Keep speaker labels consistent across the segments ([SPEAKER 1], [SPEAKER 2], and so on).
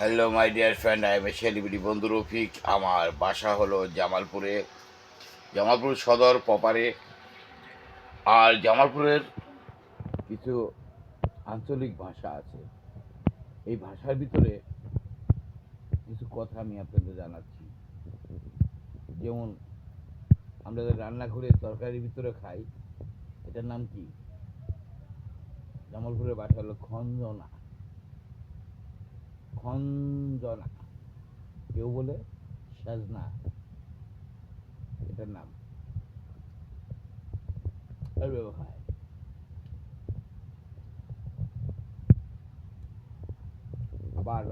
[SPEAKER 1] Hello my dear friend, I M A celebrity বন্ধু রফিক। আমার বাসা হলো জামালপুরে, জামালপুর সদর প্রপারে। আর জামালপুরের কিছু আঞ্চলিক ভাষা আছে। এই ভাষার ভিতরে কিছু কথা আমি আপনাদের জানাচ্ছি। যেমন আমরা যে রান্নাঘরে তরকারির ভিতরে খাই, এটার নাম কি? জামালপুরের ভাষা হলো খঞ্জনা। খঞ্জনা, কেউ বলে সাজনা, এটার নাম আর ব্যবহার। আবার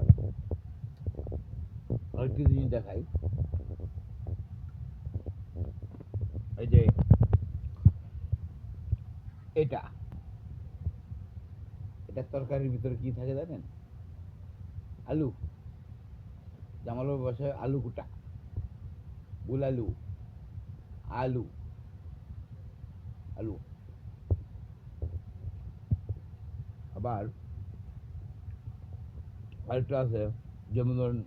[SPEAKER 1] আরেকটি জিনিস দেখাই, এই যে এটা এটা তরকারির ভিতরে কি থাকে জানেন? আলু। জামালপুর ভাষায় আলু কুটা, বুলালু, আলু, আলু। আবার আরেকটা আছে, যেমন ধরুন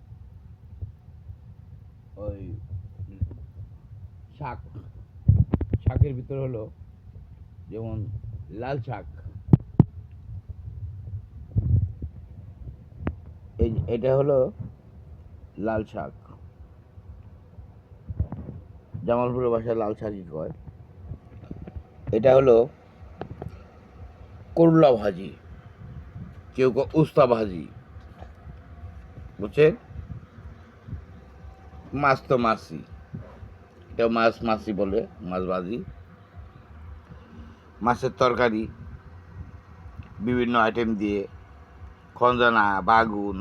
[SPEAKER 1] ওই শাক, শাকের ভিতরে হলো যেমন লাল শাক, এটা হলো লাল শাক। জামালপুরের ভাষায় লাল শাকই কয়। এটা হলো করলা ভাজি, কেউ উস্তা ভাজি, বুঝছেন? মাছ তো মাছই, কেউ মাছ মাছই বলে, মাছ ভাজি, মাছের তরকারি বিভিন্ন আইটেম দিয়ে, খঞ্জনা, বাগুন,